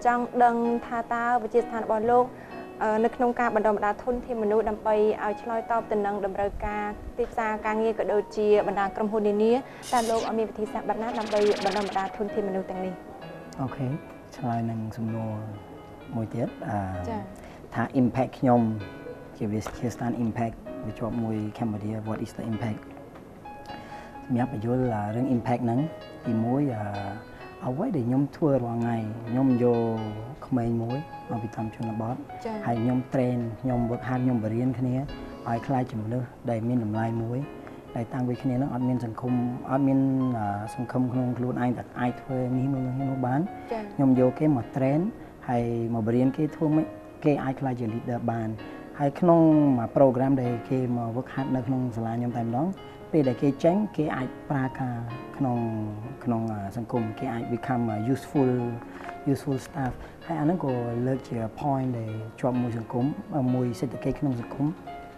ចង់ដឹងថាតើវិទ្យាស្ថានរបស់លោកនៅក្នុងការបណ្ដុះបណ្ដាលធនធានមនុស្សដើម្បីឲ្យឆ្លើយតបទៅនឹងតម្រូវការទីផ្សារការងារក៏ដូចជាបណ្ដាក្រុមហ៊ុននានាតើលោកមានវិធីសាស្ត្របែបណាដើម្បីបណ្ដុះបណ្ដាលធនធានមនុស្សទាំងនេះអូខេឆ្លើយនឹងសំណួរមួយទៀតថា impact ខ្ញុំជាវិទ្យាស្ថាន impact វាជាប់មួយ Cambodia what is the impact សម្រាប់បញ្យល់រឿង impact ហ្នឹងទីមួយអ្វីដែលខ្ញុំធ្វើរាល់ថ្ងៃខ្ញុំយកក្មេងមួយមកពីតាមជនបទហើយខ្ញុំ train ខ្ញុំ work hard ខ្ញុំបរៀនគ្នាឲ្យខ្លាចជាមនុស្សដែលមានតម្លៃមួយដែលតាំងពីគ្នានឹងអត់មានសង្ឃឹមអត់មានសង្ឃឹមក្នុងខ្លួនឯងតែអាចធ្វើនេះនោះបានខ្ញុំយកគេមក train ហើយមកបរៀនគេធ្វើមិនគេអាចខ្លាចជា leader បានហើយក្នុងមួយ program ដែលគេមក work hard នៅក្នុងសាលាខ្ញុំតែម្ដងពេលដែលគេចេញគេអាចប្រើការក្នុងសង្គមគេអាច become useful staff ហើយអាហ្នឹងក៏លើកជា point ដែលជាប់មួយសង្គមមួយសេដ្ឋកិច្ចក្នុងសង្គម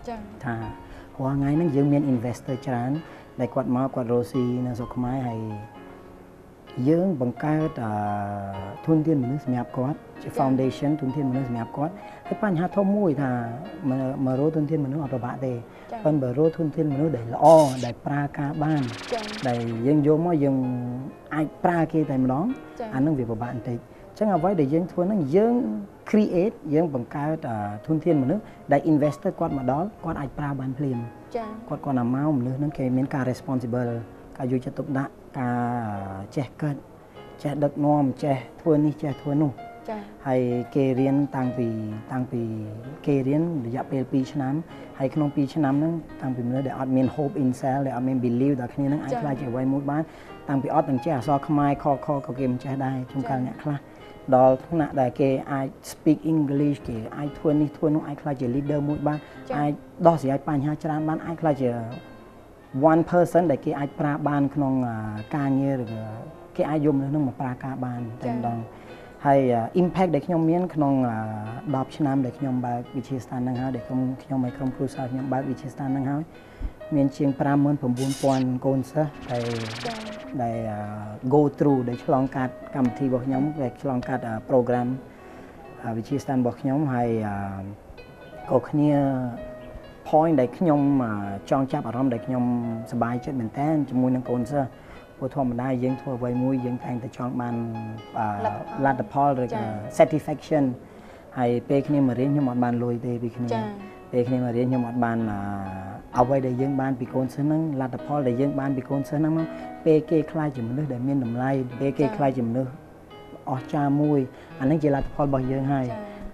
ចា៎ថារាល់ថ្ងៃហ្នឹងយើងមាន investor ច្រើនដែលគាត់មកគាត់រកស៊ីនៅស្រុកខ្មែរហើយយើងបង្កើតធនធានមនុស្សសម្រាប់គាត់ជា foundation ធនធានមនុស្សសម្រាប់គាត់ហើយបញ្ហាធំមួយថាមករកធនធានមនុស្សអត់ពិបាកទេប៉ុន្តែបើរកធនធានមនុស្សដែលល្អដែលប្រើការបានដែលយើងយកមកយើងអាចប្រើគេតែម្ដងអានឹងវាពិបាកបន្តិចអញ្ចឹងអ្វីដែលយើងធ្វើហ្នឹងយើង create យើងបង្កើតធនធានមនុស្សដែល investor គាត់មកដល់គាត់អាចប្រើបានភ្លាមគាត់គាត់មកមនុស្សហ្នឹងគេមានការ responsible ការយកចិត្តទុកដាក់ការចេះកាត់ចេះដឹកនាំចេះធ្វើនេះចេះធ្វើនោះចា៎ហើយគេរៀនតាំងពីគេរៀនរយៈពេល2ឆ្នាំហើយក្នុង2ឆ្នាំហ្នឹងតាំងពីមនុស្សដែលអត់មាន hope in self ដែលអត់មាន believe ដល់គ្នាហ្នឹងអាចខ្លាចជាអ្វីមួយបានតាំងពីអត់ទាំងចេះអក្សរខ្មែរខខក៏គេមិនចេះដែរជួនកាលអ្នកខ្លះដល់ថ្នាក់ដែលគេអាច speak English គេអាចធ្វើនេះធ្វើនោះអាចខ្លាចជា leader មួយបានអាចដោះស្រាយបញ្ហាច្រើនបានអាចខ្លាចជាone person ដែលគេអាចប្រើបានក្នុងការងារឬគេអាចយកមនុស្សនឹងមកប្រើការបានតែម្ដងហើយ impact ដែលខ្ញុំមានក្នុង10ឆ្នាំដែលខ្ញុំបើកវិទ្យាស្ថានហ្នឹងហើយដែលខ្ញុំឲ្យក្រុមគ្រួសារខ្ញុំបើកវិទ្យាស្ថានហ្នឹងហើយមានជាង 59,000 កូនសិស្សដែល go through ដែលឆ្លងកាត់កម្មវិធីរបស់ខ្ញុំដែលឆ្លងកាត់ program វិទ្យាស្ថានរបស់ខ្ញុំហើយក៏គ្នា point ដែលខ្ញុំចង់ចាប់អារម្មណ៍ដែលខ្ញុំសប្បាយចិត្តមែនតើជាមួយនឹងកូនសិស្សព្រោះធម្មតាយើងធ្វើអ្វីមួយយើងតែងតែចង់បានលទ្ធផលឬ satisfaction ហើយពេលគ្នាមករៀនខ្ញុំអត់បានលុយទេពីគ្នាពេលគ្នាមករៀនខ្ញុំអត់បានអ្វីដែលយើងបានពីកូនសិស្សហ្នឹងលទ្ធផលដែលយើងបានពីកូនសិស្សហ្នឹងពេលគេខ្លាចជាមនុស្សដែលមានតម្លៃពេលគេខ្លាចជាមនុស្សអស្ចារ្យមួយអាហ្នឹងជាលទ្ធផលរបស់យើងហើយ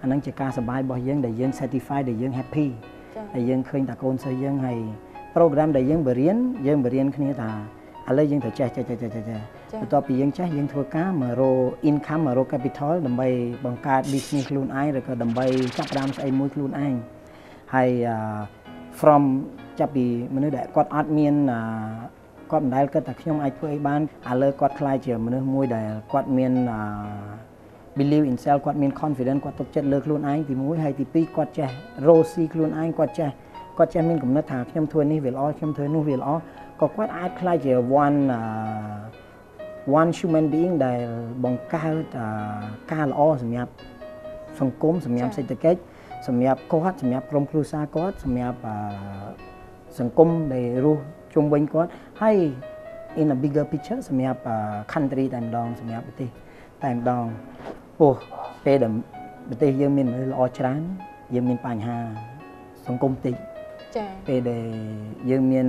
អាហ្នឹងជាការសប្បាយរបស់យើងដែលយើង satisfy ដែលយើង happy ហើយយើងឃើញតែកូនសិស្សយើងហើយ program ដែលយើងបរៀនគ្នាថាឥឡូវយើងត្រូវចេះបន្ទាប់ពីយើងចេះយើងធ្វើការមករក income មករក capital ដើម្បីបង្កើត business ខ្លួនឯងឬក៏ដើម្បីចាប់ផ្ដើមស្អីមួយខ្លួនឯងហើយ from ចាប់ពីមនុស្សដែលគាត់អត់មានគាត់មិនដែលគិតថាខ្ញុំអាចធ្វើអីបានឥឡូវគាត់ខ្លាចជាមនុស្សមួយដែលគាត់មាន believe in self គាត់មាន confidence គាត់ទុកចិត្តលើខ្លួនឯងទី1ហើយទី2គាត់ចេះរកស៊ីខ្លួនឯងគាត់ចេះមានគំនិតថាខ្ញុំធ្វើនេះវាល្អខ្ញុំធ្វើនោះវាល្អក៏គាត់អាចខ្លាចជា one human being ដែលបង្កើតការល្អសម្រាប់សង្គមសម្រាប់សេដ្ឋកិច្ចសម្រាប់គាត់សម្រាប់ក្រុមគ្រួសារគាត់សម្រាប់សង្គមដែលរស់ជុំវិញគាត់ហើយ in a bigger picture សម្រាប់ country តែម្ដងសម្រាប់ប្រទេសតែម្ដងពោះពេលដែលប្រទេសយើងមានមនុស្សល្អច្រើនយើងមានបញ្ហាសង្គមតិចចា៎ពេលដែលយើងមាន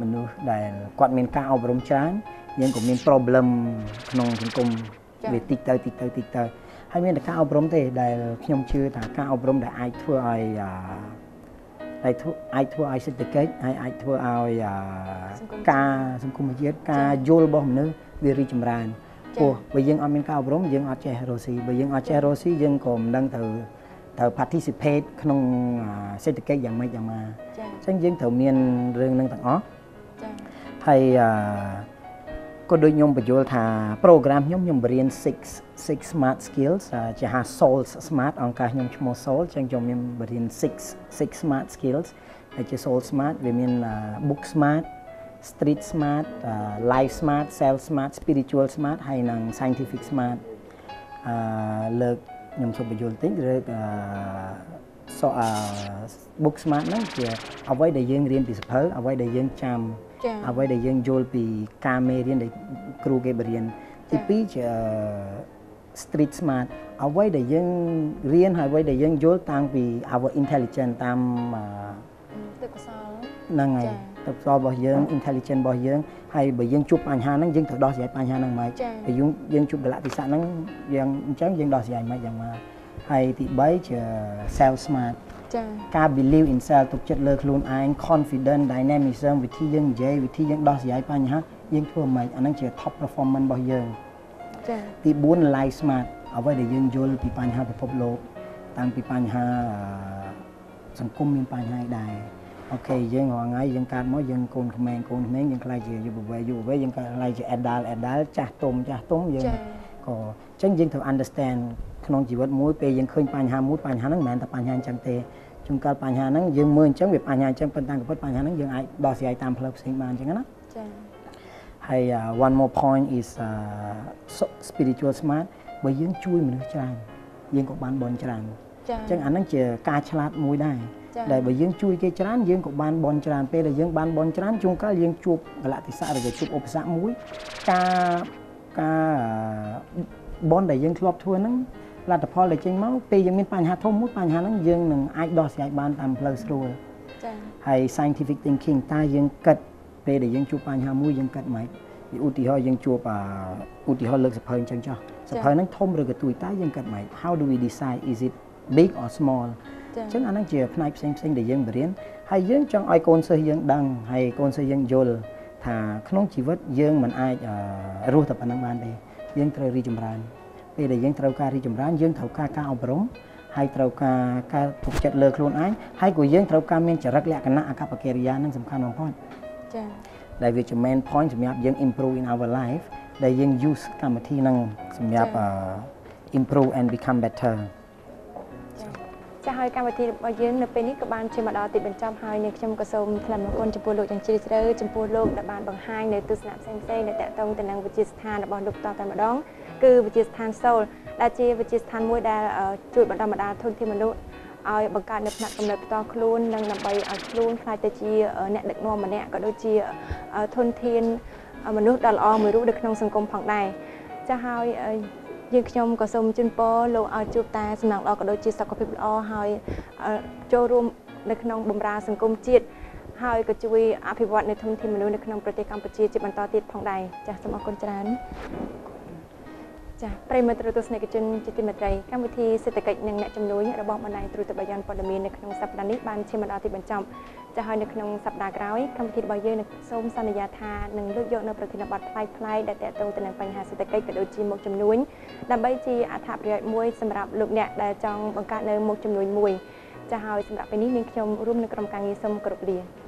មនុស្សដែលគាត់មានការអប់រំច្រើនយើងក៏មាន problem ក្នុងសង្គមវាតិចទៅហើយមានតែការអប់រំទេដែលខ្ញុំជឿថាការអប់រំដែលអាចធ្វើឲ្យសេដ្ឋកិច្ចហើយអាចធ្វើឲ្យការសង្គមជាតិការយល់របស់មនុស្សវារីកចម្រើនព្រោះបើយើងអត់មានការអប់រំយើងអត់ចេះរកស៊ីបើយើងអត់ចេះរកស៊ីយើងក៏មិនដឹងត្រូវ participate ក្នុងសេដ្ឋកិច្ចយ៉ាងម៉េចយ៉ាងម៉ាអញ្ចឹងយើងត្រូវមានរឿងហ្នឹងទាំងអស់ហើយក៏ដូចខ្ញុំបញ្យល់ថា program ខ្ញុំបរៀន6 smart skills ជាហៅ soul smart អង្គការខ្ញុំឈ្មោះ soul អញ្ចឹងខ្ញុំបរៀន6 smart skills ហើយជា soul smart វាមាន book smart street smart life smart self smart spiritual smart ហើយនិង scientific smart លើកខ្ញុំជប់បញ្យល់តិចឬbook smart ហ្នឹងជាអ្វីដែលយើងរៀនពីសភៅអ្វីដែលយើងចាំអ្វីដែលយើងយល់ពីការមេរៀនដែលគ្រូគេបរៀនទី2ជា street smart អ្វីដែលយើងរៀនហើយអ្វីដែលយើងយល់តាំងពី our intelligence តាមទេពកោសលហ្នឹងហើយទេពកោសលរបស់យើង intelligence របស់យើងហើយបើយើងជួបបញ្ហាហ្នឹងយើងត្រូវដោះស្រាយបញ្ហាហ្នឹងមិនបើយើងជួបកលៈទេសៈហ្នឹងយើងអញ្ចឹងយើងដោះស្រាយមិនយ៉ាងម៉េចហើយទី3ជា self smart ការ believe in self ទុកចិត្តលើខ្លួនឯង confident dynamism វិធីយើងនិយាយវិធីយើងដោះស្រាយបញ្ហាយើងធ្វើមិនអាហ្នឹងជា top performance របស់យើងទី4 life smart អ្វីដែលយើងយល់ពីបញ្ហាពិភពលោកតាំងពីបញ្ហាសង្គមមានបញ្ហាដែរអូខេយើងរាល់ថ្ងៃយើងកើតមកយើងកូនក្មេងយើងខ្លាចជាយុវវ័យយើងខ្លាចជា adult ចាស់ទុំយើងក៏អញ្ចឹងយើងត្រូវ understand ក្នុងជីវិតមួយពេលយើងឃើញបញ្ហាមួយបញ្ហាហ្នឹងមិនមែនតែបញ្ហាអញ្ចឹងទេជួនកាលបញ្ហាហ្នឹងយើងមើលអញ្ចឹងវាបញ្ហាអញ្ចឹងប៉ុន្តែក៏ពិតបញ្ហាហ្នឹងយើងអាចដោះស្រាយតាមផ្លូវផ្សេងបានអញ្ចឹងណាចា៎ហើយ one more point is spiritual smart បើយើងជួយមនុស្សច្រើនយើងក៏បានបនច្រើនអញ្ចឹងអាហ្នឹងជាការឆ្លាតមួយដែរដែលបើយើងជួយគេច្រើនយើងក៏បានបនច្រើនពេលដែលយើងបានបនច្រើនជួនកាលយើងជួបកលៈទេសៈឬក៏ជួបឧបសគ្គមួយការបនដែលយើងធ្លាប់ធ្វើហ្នឹងលទ្ធផលដែលចេញមកពេលយើងមានបញ្ហាធំមួយបញ្ហាហ្នឹងយើងនឹងអាចដោះស្រាយបានតាមផ្លូវស្រួលចា៎ហើយ scientific thinking តើយើងគិតពេលដែលយើងជួបបញ្ហាមួយយើងគិតម៉េចឧទាហរណ៍យើងជួបឧទាហរណ៍លើកសភៅអញ្ចឹងចុះសភៅហ្នឹងធំឬក៏ទូចតើយើងគិតម៉េច how do we decide is it big or small អញ្ចឹងអាហ្នឹងជាផ្នែកផ្សេងដែលយើងបរៀនហើយយើងចង់ឲ្យកូនសិស្សយើងដឹងហើយកូនសិស្សយើងយល់ថាក្នុងជីវិតយើងមិនអាចរស់តែប៉ុណ្្នឹងបានទេយើងត្រូវរីកចម្រើនពេលដែលយើងត្រូវការរីកចម្រើនយើងត្រូវការអប់រំហើយត្រូវការទុកចិត្តលើខ្លួនឯងហើយក៏យើងត្រូវការមានចរិតលក្ខណៈអាកប្បកិរិយានឹងសំខាន់បំផុតចា៎ដែលវាជា main point សម្រាប់យើង improve in our life ដែលយើង use កម្មវិធីនឹងសម្រាប់ improve and become better ចា៎ហើយកម្មវិធីរបស់យើងនៅពេលនេះក៏បានជាមកដល់ទីបញ្ចប់ហើយនាងខ្ញុំក៏សូមថ្លែងអំណរគុណចំពោះលោកយ៉ាងជ្រាលជ្រៅចំពោះលោកដែលបានបង្ហាញនៅទស្សនៈផ្សេងៗដែលតាក់ទងទៅនឹងវិទ្យាស្ថានរបស់លោកតតែម្ដងគឺវិទ្យាស្ថានសូលដែលជាវិទ្យាស្ថានមួយដែលជួយបណ្ដុះបណ្ដាលធនធានមនុស្សឲ្យបង្កើតនៅផ្នែកកំណត់ផ្ទាល់ខ្លួននិងដើម្បីឲ្យខ្លួនខ្លាចទៅជាអ្នកដឹកនាំម្នាក់ក៏ដូចជាធនធានមនុស្សដ៏ល្អមួយរូបនៅក្នុងសង្គមផងដែរចា៎ហើយយើងខ្ញុំក៏សូមជូនពរលោកឲ្យជួបតែសំណាងល្អក៏ដូចជាសុខភាពល្អហើយចូលរួមនៅក្នុងបម្រើសង្គមជាតិហើយក៏ជួយអភិវឌ្ឍនៅធនធានមនុស្សនៅក្នុងប្រទេសកម្ពុជាជាបន្តទៀតផងដែរចា៎សូមអរគុណច្រើនចា៎ប្រិយមិត្តទស្សនិកជនជាទីមេត្រីកម្មវិធីសេដ្ឋកិច្ចនិងអ្នកជំនួយរបស់បណ្ដាញទូរទស្សន៍បាយ័នព័ត៌មាននៅក្នុងសប្តាហ៍នេះបានឈានមកដល់ទីបញ្ចប់ចា៎ហើយនៅក្នុងសប្តាហ៍ក្រោយកម្មវិធីរបស់យើងនឹងសូមសន្យាថានឹងលើកយកនៅប្រធានបទផ្លែកៗដែលទាក់ទងទៅនឹងបញ្ហាសេដ្ឋកិច្ចក៏ដូចជាមុខជំនួញដើម្បីជាអត្ថប្រយោជន៍មួយសម្រាប់លោកអ្នកដែលចង់បង្កើតនៅមុខជំនួញមួយចា៎ហើយសម្រាប់ពេលនេះនាងខ្ញុំរួមនឹងក្រុមការងារសូមគោរពលា